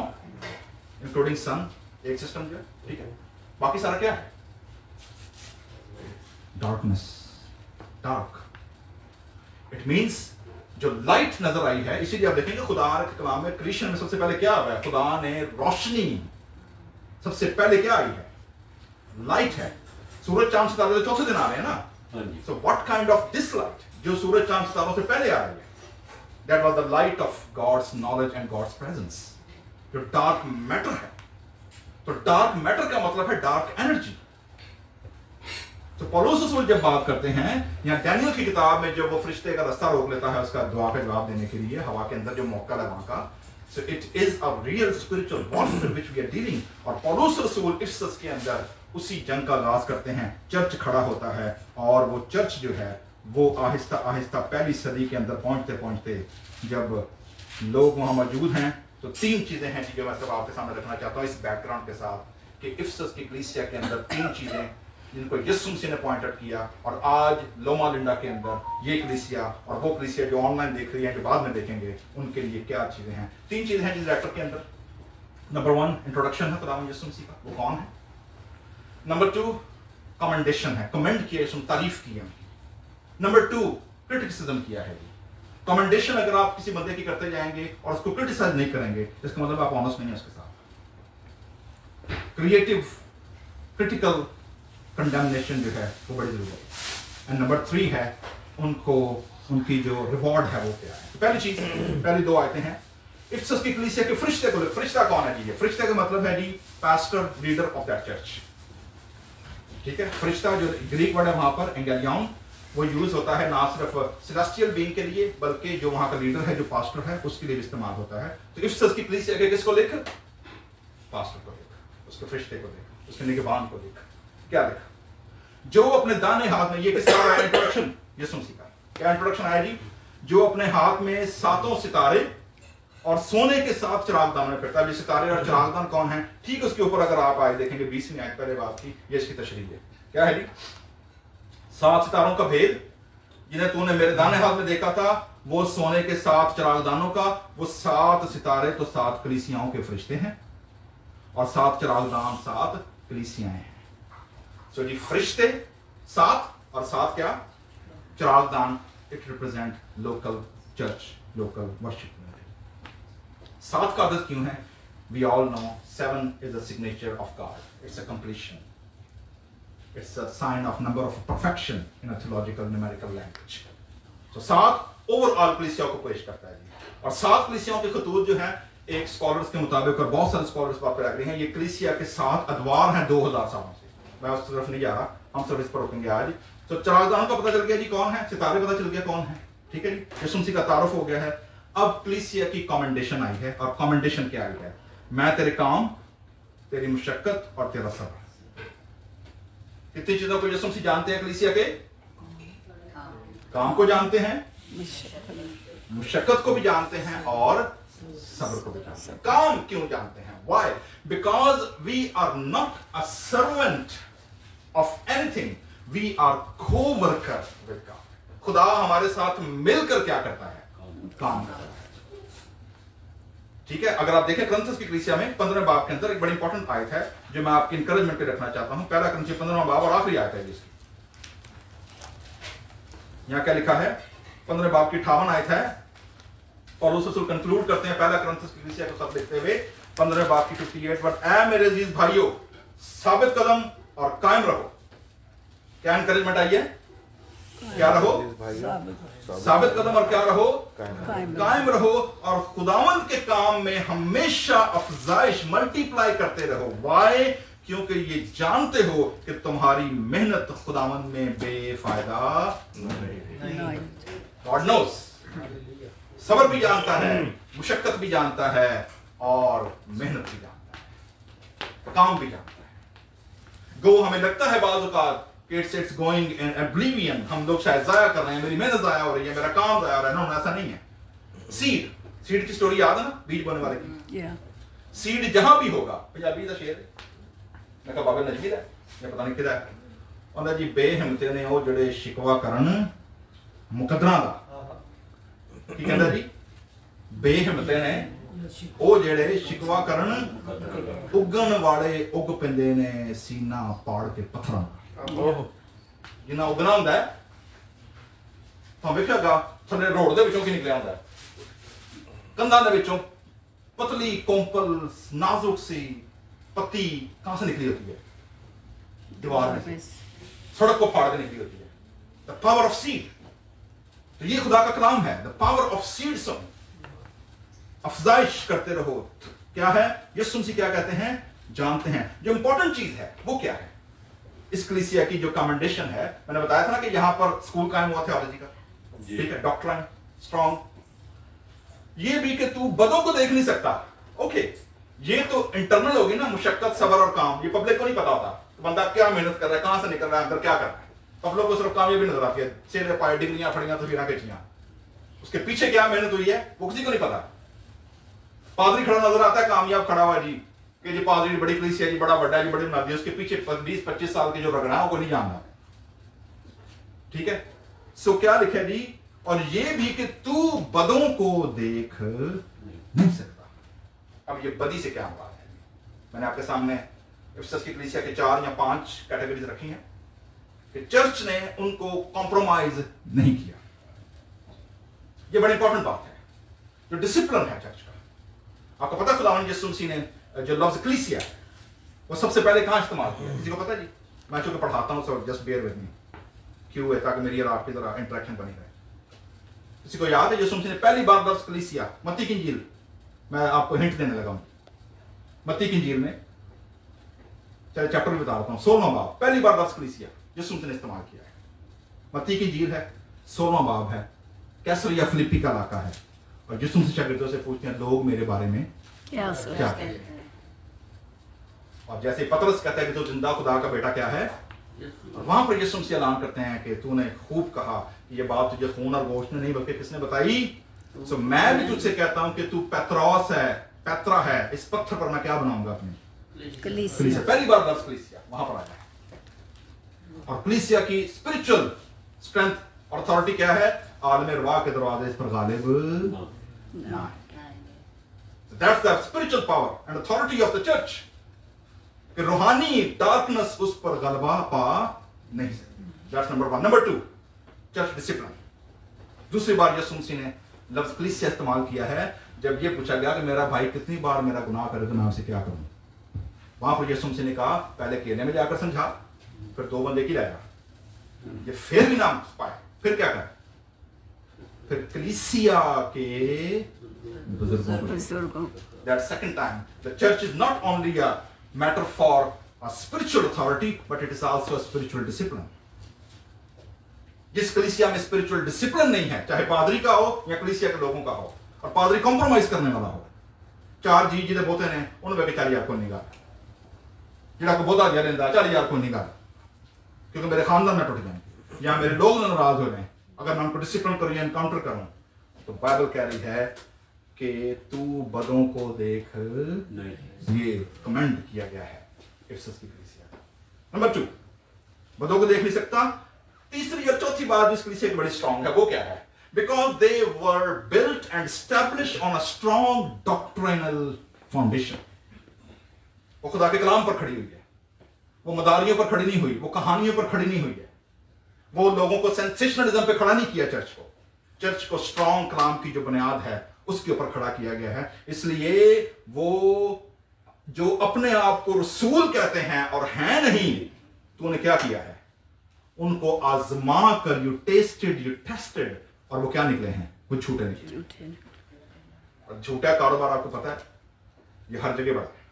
इंक्लूडिंग सन, एक सिस्टम जो है, ठीक है। बाकी सारा क्या है? Darkness, dark. इट मींस जो लाइट नजर आई है, इसीलिए आप देखेंगे खुदा के कलाम में क्रिएशन में सबसे पहले क्या आ रहा है? खुदा ने रोशनी, सबसे पहले क्या आई है? लाइट है। सूरज चांद सितारे तो चौथे दिन आ रहे हैं ना। So what kind of this light, जो सूरज चांद सितारों से पहले आ रही है, that was the light of God's knowledge and God's presence. जो डार्क मैटर है, तो डार्क मैटर का मतलब है डार्क एनर्जी। तो पौलुस रसूल जब बात करते हैं, या डैनियल की किताब में जब वो फरिश्ते का रास्ता रोक लेता है उसका दुआ का जवाब देने के लिए, हवा के अंदर जो मौका है वहां का, so it is a real spiritual warfare which we are dealing. और पौलुस रसूल इफिसस के अंदर उसी जंग का आगाज करते हैं। चर्च खड़ा होता है और वो चर्च जो है वो आहिस्ता आहिस्ता पहली सदी के अंदर पहुंचते पहुंचते जब लोग वहां मौजूद हैं, तो 3 चीजें हैं जो मैं सब आपके सामने रखना चाहता हूं इस बैकग्राउंड के साथ, कि इफिसस की कलीसिया के अंदर 3 चीजें जिनको यीशु मसीह ने पॉइंट आउट किया। और आज लोमा लिंडा के अंदर ये कलीसिया और वो कलीसिया जो ऑनलाइन देख रही है, जो बाद में देखेंगे, उनके लिए क्या चीजें हैं। 3 चीजें हैं जिस लेटर के अंदर। नंबर 1 इंट्रोडक्शन है खुदावंद यीशु मसीह का, वो कौन है। नंबर 2 कमेंडेशन है, कमेंड किया, तारीफ की है उनकी। नंबर 2 क्रिटिसिज्म किया है। कमेंडेशन अगर आप किसी बंदे की करते जाएंगे और उसको क्रिटिसाइज नहीं करेंगे, इसका मतलब आप ऑनेस्ट नहीं है उसके साथ। क्रिएटिव क्रिटिकल कंडेमनेशन जो है वो बड़ी जरूरी है। एंड नंबर 3 है उनको उनकी जो रिवॉर्ड है वो क्या है। तो पहली चीज, पहली 2 आयतें हैं इफिसस की कलीसिया के फरिश्ते को। फरिश्ता कौन है जी? फरिश्ते का मतलब है जी pastor, leader of that church, ठीक है। फरिश्ता जो ग्रीक वर्ड है वहां पर एंगेलियन, वो यूज होता है ना सिर्फ सेलेस्टियल बीइंग के लिए, बल्कि जो वहां का लीडर है, जो पास्टर है, उसके लिए भी इस्तेमाल होता है। तो इफिसस की कलीसिया के किसको लेकर? पास्टर को लेकर, उसके फरिश्ते को लेकर, उसके निगहबान को लेकर। क्या लिखा? जो अपने दाने हाथ में, ये किसका आया इंट्रोडक्शन? यीशु मसीह का। क्या इंट्रोडक्शन आया जी? जो अपने हाथ में 7 सितारे और सोने के साथ चिरागदान में फिरता है। सितारे और चिरागदान कौन है? ठीक उसके ऊपर अगर आप आए देखेंगे 20वीं आयत पहले बात की, ये इसकी तशरीह है। क्या है जी? 7 सितारों का भेद जिन्हें तूने मेरे दाहिने हाथ में देखा था, वो सोने के 7 चिरागदानों का। वो 7 सितारे तो 7 कलीसियाओं के फरिश्ते हैं, और 7 चिरागदान 7 कलीसियाएं हैं। सो जी फरिश्ते 7 और 7 क्या? चिरागदान। It represent local church, local worship. 7 का आदत क्यों है? We all know 7 is the signature of God. It's a completion, it's a sign of number of perfection in a theological numerical language. तो 7 ओवरऑल कलीसियाओं को पेश करता है जी। और 7 कलीसियाओं के खतूत जो है, एक स्कॉलर्स के मुताबिक, और बहुत सारे स्कॉलर्स बात पर रख रहे हैं, ये कलीसिया के 7 अदवार हैं 2000 सालों से। मैं उस तरफ नहीं जा रहा, हम सब इस पर रुकेंगे आज। तो चिरागदान का पता चल गया जी कौन है, सितारे पता चल गया कौन है, ठीक है जी। यीशु मसीह का तारुफ हो गया है। अब कलीसिया की कमेंडेशन आई है, और कमेंडेशन क्या आई है? मैं तेरे काम, तेरी मुशक्कत और तेरा सब्र। कितनी चीजों को यीशु मसीह जानते हैं? कलीसिया के काम को जानते हैं, मुशक्कत को भी जानते हैं, और सब्र को भी जानते हैं। काम क्यों जानते हैं? Why? Because we are not a servant of anything. We are co-worker with God. खुदा हमारे साथ मिलकर क्या करता है? काम करता है। ठीक है। अगर आप देखें कुरिन्थियों की कलीसिया में 15वें बाब के अंदर एक बड़ी इंपॉर्टेंट आयत है जो मैं आपकी इंकरेजमेंट पे रखना चाहता हूं। पहला कुरिन्थियों 15वां बाब और आखिरी आयत है जिसकी। यहां क्या लिखा है? 15वें बाब की 58 आयत है। पौलुस रसूल कंक्लूड करते हैं पहला कुरिन्थियों की कलीसिया को सब लिखते हुए 15वें बाब की 58, बट ऐ मेरे अजीज भाइयों, साबित कदम और कायम रहो। क्या इंकरेजमेंट आई है? क्या रहो? साबित कदम और क्या रहो? कायम रहो, और खुदावंद के काम में हमेशा अफजाइश मल्टीप्लाई करते रहो। वाई? क्योंकि ये जानते हो कि तुम्हारी मेहनत खुदावंद में बेफायदा नहीं। God knows. सब्र भी जानता है, मुशक्कत भी जानता है, और मेहनत भी जानता है, काम भी जानता है। गो हमें लगता है बाज़ औक़ात it's going in oblivion, हम लोग शायद जाया कर रहे हैं, मेरी मेहनत जाया हो रही है, मेरा काम जाया हो रहा है। ना, ऐसा नहीं है। सीड की स्टोरी याद है ना, बीज बोने वाले की। सीड जहां भी होगा, पंजाबी का शेर है, मैं कहा बाबा नजमीर है या पता नहीं किदा है, उन्हें जी बेहिम्मते ने वो जड़े शिकवा करन मुकदरा दा, की कहंदा जी? बेहिम्मते ने वो जेड़े शिकवा करन उगन वाले उग पिंदे ने सीना पाड़ के पत्थरां जिन्ना उगना होंदा है। तो वेखेगा थले रोड दे विचों की निकलिया होंदा है, कंधां दे विचों पतली कोंपल नाजुक सी पत्ती कहां से निकली होती है? दीवार में से, सड़क को फाड़ के निकली होती है। The power of seed. तो ये खुदा का कलाम है, the power of seed song. अफजाइश करते रहो। क्या है? यीशु मसीह क्या कहते हैं? जानते हैं। जो इंपॉर्टेंट चीज है वो क्या है? इस कलीसिया की जो कमेंडेशन है, मैंने बताया था ना कि यहां पर स्कूल कायम हुआ थियोलॉजी का, ठीक है, डॉक्ट्रिन स्ट्रॉन्ग। ये भी कि तू बदों को देख नहीं सकता। ओके, ये तो इंटरनल होगी ना, मुशक्कत, सब्र और काम। ये पब्लिक को नहीं पता होता तो बंदा क्या मेहनत कर रहा है, कहां से निकल रहा है, अंदर क्या कर रहा है। पब्लिक को सिर्फ कामयाबी नजर आती है, सिर पाए डिग्रियां फड़ियां तस्वीरें खींचियां, उसके पीछे क्या मेहनत हुई है वो किसी को नहीं पता। पादरी खड़ा नजर आता है कामयाब खड़ा हुआ जी, कि जी पादरी बड़ी कलीसिया जी, बड़ा बड़ा जी, बड़ी बनाती है, उसके पीछे 20-25 साल के जो रगड़ा है वो नहीं जानता। ठीक है। सो क्या लिखा जी? और ये भी कि तू बदों को देख नहीं सकता। अब ये बदी से क्या बात है? मैंने आपके सामने इफिसस की कलीसिया के 4 या 5 कैटेगरीज रखी हैं कि चर्च ने उनको कॉम्प्रोमाइज नहीं किया। ये बड़ी इंपॉर्टेंट बात है, जो डिसिप्लिन है चर्च का। आपको पता खुदावंद यीशु मसीह ने जो लफ्ज कलीसिया वो सबसे पहले कहां इस्तेमाल किया? किसी को पता जी? मैं चूंकि पढ़ाता हूं, so just bear with me. क्यों है? ताकि मेरी और आपकी तरह इंटरेक्शन बनी रहे। किसी को याद है यीशु मसीह ने पहली बार लफ्ज कलीसिया मत्ती की इंजील, मैं आपको हिंट देने लगा हूं, मत्ती की इंजील में, चलिए चैप्टर भी बता देता हूं, 16वां बाब, पहली बार लफ्ज कलीसिया यीशु मसीह ने इस्तेमाल किया है। मत्ती की इंजील है, 16वां बाब है, कैसरिया फिलिप्पी का इलाका है, और यीशु मसीह शागिर्दों से पूछते हैं लोग मेरे बारे में क्या कहते हैं। और जैसे पतरस कहता है कि तो जिंदा खुदा का बेटा क्या है, और वहां पर यीशु मसीह ऐलान करते हैं कि तूने खूब कहा, ये बात तुझे खून और गोश्त ने नहीं बल्कि किसने बताई? सो मैं भी तुझसे कहता हूं कि तू पेत्रोस है, पेत्रा है, इस पत्थर पर मैं क्या बनाऊंगा अपनी कलीसिया। पहली बार लफ्ज कलीसिया वहां पर आया है। और कलीसिया की स्पिरिचुअल स्ट्रेंथ और अथॉरिटी क्या है? आलम रुआ के दरवाजे इस पर गालिब ना है। That's the spiritual power and authority of the church. कि रूहानी डार्कनेस उस पर गलबा पा नहीं सकती। That's number one. Number two, church discipline. दूसरी बार यीशु मसीह ने लफ्ज कलीसिया इस्तेमाल किया है जब ये पूछा गया कि मेरा भाई कितनी बार मेरा गुनाह करे तो मैं उसे क्या करूं। वहां पर यीशु मसीह ने कहा पहले केने में जाकर समझा, फिर 2 बंदे की लाया, ये फिर भी ना पाए, फिर क्या कर, फिर कलीसिया के बुजुर्गों। That second time, the church is not only a matter for a spiritual authority, but it is also a spiritual discipline. जिस कलीसिया में स्पिरिचुअल डिसिप्लिन नहीं है, चाहे पादरी का हो या कलीसिया के लोगों का हो, और पादरी कॉम्प्रोमाइज करने वाला हो, 4 जी जिहदे बोते ने उन्होंने कहा 40,000 को नहीं गा, जिहड़ा को बोता गया लेंदा 40,000 को नहीं गा, क्योंकि मेरे खानदान में टूट जाएंगे या मेरे लोग नाराज हो जाए अगर मैं उनको डिसिप्लिन करूं या एनकाउंटर करूं। तो बाइबल कह रही है कि तू बदों को देख नहीं, ये कमेंड किया गया है इफिसस की कलीसिया। नंबर 2, बदों को देख नहीं सकता। तीसरी और चौथी बात जिस कलीसिया की बड़ी स्ट्रांग है वो क्या है? Because they were built and established on a strong doctrinal foundation. वो खुदा के कलाम पर खड़ी हुई है, वो मदारियों पर खड़ी नहीं हुई, वो कहानियों पर खड़ी नहीं हुई है, वो लोगों को सेंसेशनलिज्म पे खड़ा नहीं किया। चर्च को स्ट्रांग कलाम की जो बुनियाद है उसके ऊपर खड़ा किया गया है। इसलिए वो जो अपने आप को रसूल कहते हैं और हैं नहीं, तो उन्हें क्या किया है? उनको आजमा कर यू टेस्टेड, यू टेस्टेड, और वो क्या निकले हैं? वो झूठे निकले। और झूठा कारोबार आपको पता है ये हर जगह बड़ा है,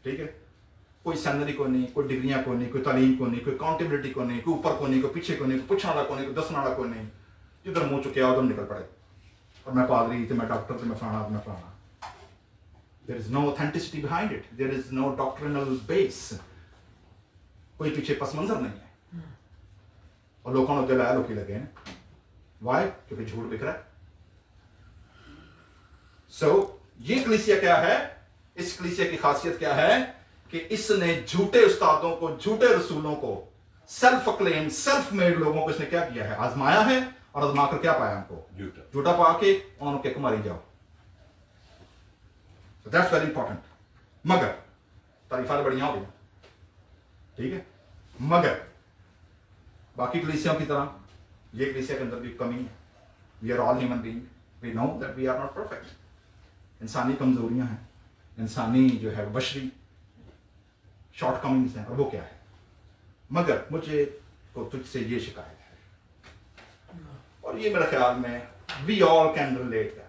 ठीक है? कोई सैलरी को नहीं, कोई डिग्रियां को नहीं, कोई तालीम को नहीं, कोई अकाउंटेबिलिटी को नहीं, कोई ऊपर को नहीं, कोई पीछे को नहीं, कोई पूछने वाला को नहीं, कोई दसने वाला को नहीं, जिधर मुंह चुके उधर निकल पड़े। और मैं पादरी थे, मैं डॉक्टर थे, मैं फलाना, मैं फलाना। There is no authenticity behind it, there is no doctrinal base, कोई पीछे पस मंजर नहीं है। और लोगों ने दिलाया लोग लगे हैं, वाई? क्योंकि झूठ बिक रहा है। सो ये कलीसिया क्या है? इस कलीसिया की खासियत क्या है कि इसने झूठे उस्तादों को, झूठे रसूलों को, सेल्फ अक्लेम, सेल्फ मेड लोगों को इसने क्या किया है? आजमाया है, और आजमा कर क्या पाया? हमको झूठा पा के उन्होंने किक मारी जाओ। So that's very important. मगर तारीफां बढ़िया हो गई, ठीक है, मगर बाकी कलीसियाओं की तरह ये कलीसिया के अंदर भी कमी है। We are all human being, we know that we are not perfect. इंसानी कमजोरियां हैं, इंसानी जो है बशरी शॉर्टकमिंग्स हैं, और वो क्या है? मगर मुझे तो तुझसे ये शिकायत है, और ये मेरे ख्याल में we all can relate that.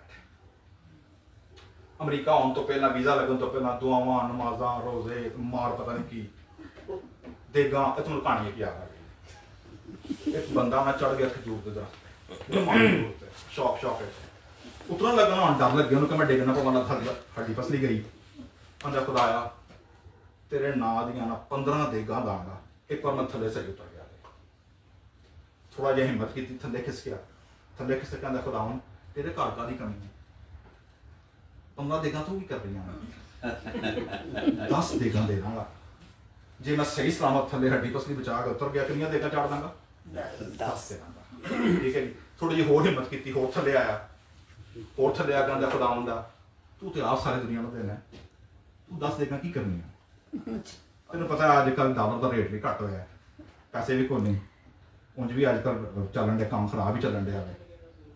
America आने तो पहला, वीजा लगन तो पहला दुआवां, नमाज़ां, रोजे, मार पता नहीं की देगा, इतनी कहानी की आ गई। एक बंदा मैं चढ़ गया खजूर के दरख्त, शौक है, उतरन लगा ना, डर लग गया उन्हें, मैं डिगना पवाना, हड्डी पसली गई। अंदर खुदाया तेरे ना दियां ना 15 देगा दांगा। एक बार मैं थले से उतर गया, थोड़ा जिहा हिम्मत की, थले खिस गया, थले खिस के अंदर खुदा तेरे घर का दी कमी है, 15 देगा तू की कर रही है? 10 देगा दे दांगा जे मैं सही सलामत थले हड्डी पसली बचा के उतर गया। कितनी देगा चाड़ दांगा? 10 दे दांगा, ठीक है जी। थोड़ी जी होर हिम्मत की, होर थले आया, होर थले आ गया खुदा आंदा, तू तो आप सारी दुनिया में देना, तू 10 देगा की करनी है? तेन पता है अजकल डॉलर का रेट भी घट होया, पैसे भी कोई नहीं, उंज भी अजकल चलन डे काम खराब ही चलन डे।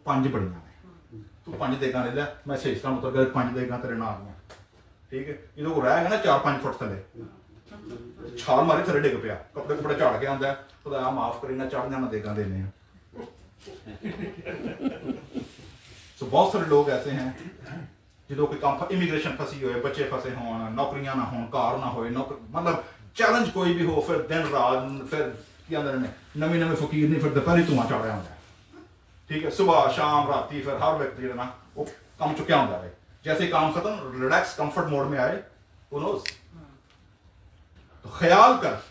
5 बड़ियां ने, तू 5 देगा ले लिया, मैं सही सलामत उतर गया, 5 देगा तेरे नाल में, ठीक है। जो रह गया ना 4-5 फुट थले, छाल मारी थले डिग पिया, कपड़े कपड़े झाड़ के आंदा, खुदा माफ करी ना चढ़ जाना देगा देने। सो बहुत सारे लोग ऐसे हैं जो कोई काम, इमिग्रेशन फसी हो, बच्चे फसे हो, नौकरियां ना हो, कार ना हो, मतलब चैलेंज कोई भी हो, फिर दिन रात, फिर नवी नवे फकीर नहीं, फिर दोपहरी धुआं चढ़िया होंगे, ठीक है, सुबह शाम राती, फिर हर व्यक्ति ना वो काम चुकिया होंगे है। जैसे काम खत्म, रिलैक्स कंफर्ट मोड में आए, तो ख्याल कर,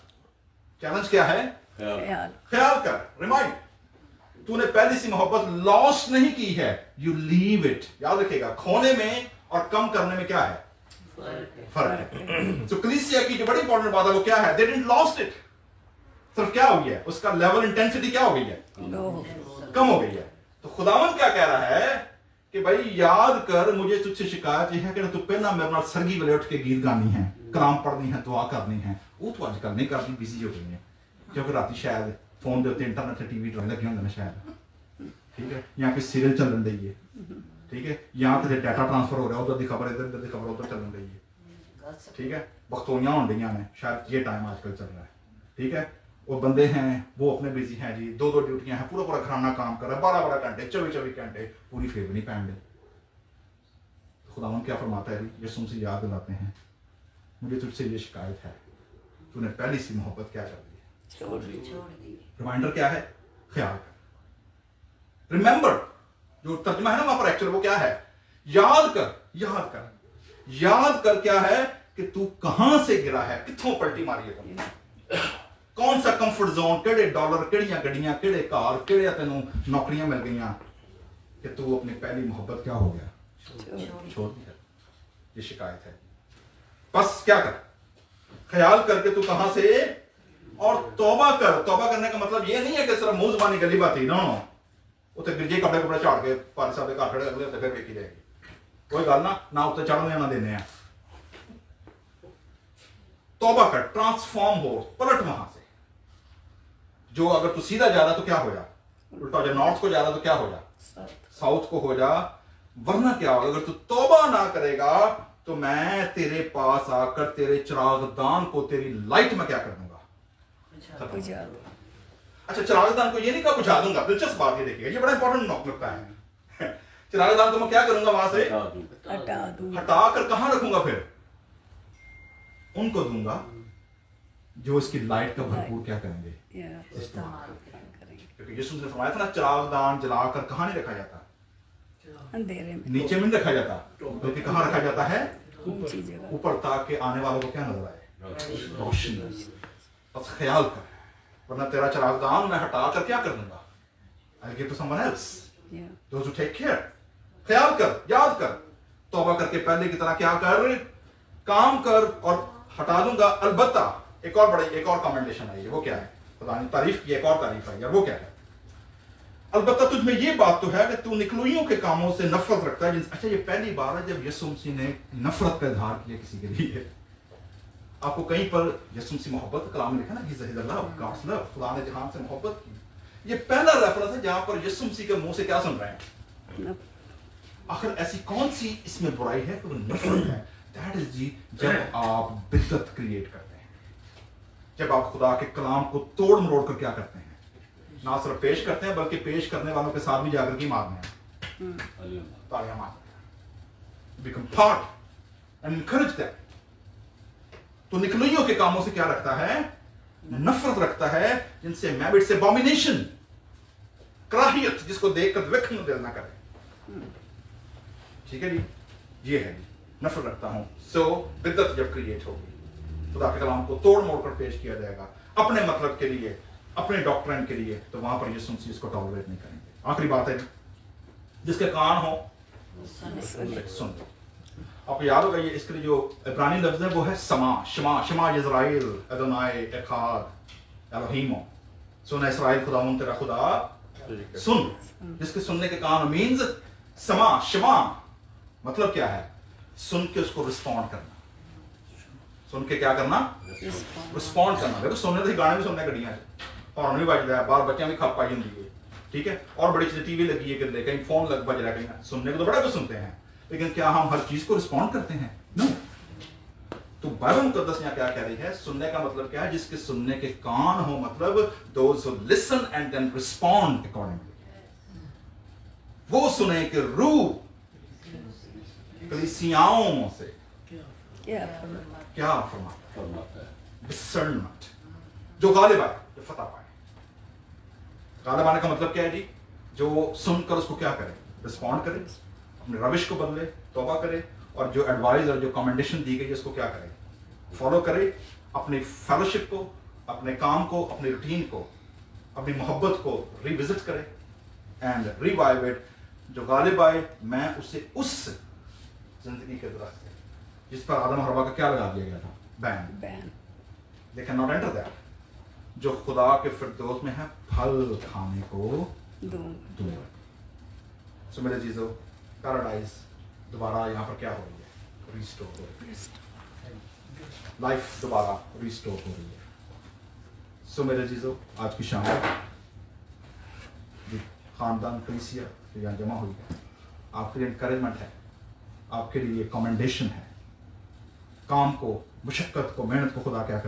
चैलेंज क्या है? ख्याल कर, रिमाइंड तूने पहली सी मोहब्बत लॉस्ट नहीं की है, यू लीव इट। याद रखिएगा, खोने में और कम करने में क्या है? फर्क है। तो कलीसिया की जो बड़ी इंपॉर्टेंट बात है वो क्या है? They didn't lost it. सिर्फ क्या हो गया है? उसका लेवल इंटेंसिटी क्या हो गई है? कम हो गई है। तो खुदावंद क्या कह रहा है कि भाई याद कर, मुझे तुझसे शिकायत यह है कि तू पहला मेरे नाल सरगी वाले उठ के गीत गानी है, कलाम पढ़नी है, दुआ करनी है। वो तो आजकल नहीं करती, बिजी हो गई है, क्योंकि राती शायद फोन के उत्ते इंटरनेट से टीवी ड्राइंग लगे होंगे ना शायद, ठीक है, या कोई सीरियल चलन रही है, ठीक है, या किसी डाटा ट्रांसफर हो रहा है, उधर की खबर इधर, इधर की खबर उधर चलन रही है, ठीक है, बख्तोइयां हो रही हैं, शायद ये टाइम आजकल चल रहा है, ठीक है। वो बंदे हैं वो अपने बिजी हैं जी, 2-2 ड्यूटियां हैं, पूरा घराना काम कर रहा है, 12-12 घंटे 24-24 घंटे, पूरी फेवर नहीं पहन दे। खुदावंद क्या फरमाता है? यीशु मसीह याद दिलाते हैं, मुझे तुझसे ये शिकायत है, तूने पहली सी मोहब्बत क्या कर दी? छोड़ दी। रिमाइंडर क्या है? ख्याल कर, रिमेंबर। जो तर्जुमा है ना वहां पर एक्चुअल वो क्या है? याद कर, याद कर। याद कर क्या है कि तू कहां से गिरा है, कित्थों पलटी मारी है तुमने, कौन सा कंफर्ट जोन, केड़े डॉलर, केड़ियां गड्डियां, केड़े कार, केड़े तेनों नौकरियां मिल गई कि तू अपनी पहली मोहब्बत क्या हो गया? छोड़ दिया। ये शिकायत है। बस क्या कर, ख्याल करके तू कहां से, और तौबा कर। तौबा करने का मतलब ये नहीं है कि सिर्फ मुंह जुबानी गली बात ही, नो नो, उत्ते गिरजे कपड़े कपड़े झाड़ के पारी साहब के घर खड़े अगले फिर वेखी जाएगी, कोई गल ना उत्ते चढ़ने ना देने। तौबा कर, ट्रांसफॉर्म हो, पलट वहां से। जो अगर तू सीधा जा रहा तो क्या हो जा, उल्टा हो जा, नॉर्थ को जा रहा तो क्या हो जा, साउथ को हो जा, वरना क्या होगा? अगर तू तौबा ना करेगा तो मैं तेरे पास आकर तेरे चिरागदान को, तेरी लाइट में क्या कर दूंगा? अच्छा, चिरागदान को ये नहीं कहा बुझा दूंगा, दिलचस्प बात ये देखिएगा, ये बड़ा इंपॉर्टेंट नुक्ता है। चिरागदान को मैं क्या करूंगा? वहां से हटा कर कहां रखूंगा? फिर उनको दूंगा जो इसकी लाइट का भरपूर क्या करेंगे? इस्तेमाल करेंगे। क्योंकि यीशु ने फरमाया था ना, चिरागदान जलाकर कहां नहीं रखा जाता? अंधेरे में, नीचे में नहीं रखा जाता, बल्कि कहां रखा जाता है? ऊंची जगह, ऊपर, ताकि आने वालों को क्या नजर आए? रोशनी। बस ख्याल कर, वरना तेरा चिरागदान मैं हटा कर क्या कर दूंगा? I'll give to someone else, those who take care। ख्याल कर, याद कर, तौबा करके पहले की तरह क्या कर, काम कर, और हटा दूंगा। अलबत्ता एक और कमेंडेशन आई है, वो क्या है? खुदा ने तारीफ की, एक और तारीफ आई है, वो क्या है? अलबत्ता तुझ में ये बात तो है कि तू निकलुइयों के कामों से नफरत रखता है। अच्छा, ये पहली बार है जब यीशु मसीह ने नफरत का इजहार किया किसी के लिए। आपको कहीं पर यीशु मसीह मोहब्बत कलाम में लिखा ना, गॉड्स लव, खुदा ने जहां से मोहब्बत की। ये पहला रेफरेंस है जहां पर यीशु मसीह के मुंह से क्या सुन रहे हैं? आखिर ऐसी कौन सी इसमें बुराई है कि वो नफरत है? दैट इज जी, जब आप बिद्दत क्रिएट करते हैं, जब आप खुदा के कलाम को तोड़ मरोड़ कर क्या करते हैं, ना सिर्फ पेश करते हैं बल्कि पेश करने वालों के साथ भी जाकर की मारने हैं, तालियां मारते हैं, become part and encourage them। तो निकलुइयों के कामों से क्या रखता है? नफरत रखता है, जिनसे मैबिट से abomination, कराहियत, जिसको देखकर विघ्न दिल ना करे। ठीक है जी, ये है जी, नफरत रखता हूं। सो बिद्दत जब क्रिएट होगी, खुदा के कलाम को तोड़ मोड़ कर पेश किया जाएगा अपने मतलब के लिए, अपने डॉक्ट्रिन के लिए, तो वहां पर यीशु मसीह इसको टॉलरेट नहीं करेंगे। आखिरी बात है, जिसके कान हो सुन। आपको याद होगा, ये इसके लिए जो इब्रानी लफ्ज है वो है समा, शमा, शमा इज़राइल, अदोनाई एखाद एलोहीमो, सुन इस्राएल, खुदावंद तेरा खुदा सुन। जिसके सुनने के कान मीन्स समा, शमा मतलब क्या है? सुन के उसको रिस्पॉन्ड करना। सुन के क्या करना? रिस्पॉन्ड करना। देखो, सुनने तो गाने भी सुनने गड्डियां हॉर्न भी बजता है, बाहर बच्चियां भी खप पाई होंगी है, ठीक है, और बड़ी चीजें टीवी लगी है, कि कहीं फोन लग बज रहा है, कहीं सुनने को तो बड़ा कुछ सुनते हैं, लेकिन क्या हम हर चीज को रिस्पॉन्ड करते हैं? नो। तो बाइबल मुकद्दस यहाँ क्या कह रही है? सुनने का मतलब क्या है? जिसके सुनने के कान हो, मतलब those who listen and then respond accordingly। वो सुने कि रूह कलीसियाओं से क्या फरमाता है? डिसर्नमेंट, जो गालिब आए, जो फतह पाए। गालिब आने का मतलब क्या है जी? जो सुनकर उसको क्या करे? रिस्पॉन्ड करे, अपने रविश को बदले, तौबा करे, और जो एडवाइस और जो कमेंडेशन दी गई है उसको क्या करे? फॉलो करे, अपनी फेलोशिप को, अपने काम को, अपनी रूटीन को, अपनी मोहब्बत को रिविजिट करे, एंड रिवाइव इट। जो गालिब आए मैं उसे उस जिंदगी के दरख्त जिस पर आदम और हवा का क्या लगा दिया गया था, ban, they can not enter that. जो खुदा के फिरदौस में है फल खाने को दूर। सो मेरे चीजों, पैराडाइज दोबारा यहाँ पर क्या हो रही है, रिस्टोर हो रही है, लाइफ दोबारा रिस्टोर हो रही है। सो मेरे चीजों, आज की शाम खानदान कलीसिया यहाँ जमा हुई है, आपके लिए इनकरेजमेंट है, आपके लिए कमेंडेशन है। काम को, मुशक्कत को, मेहनत को खुदा क्या करता है,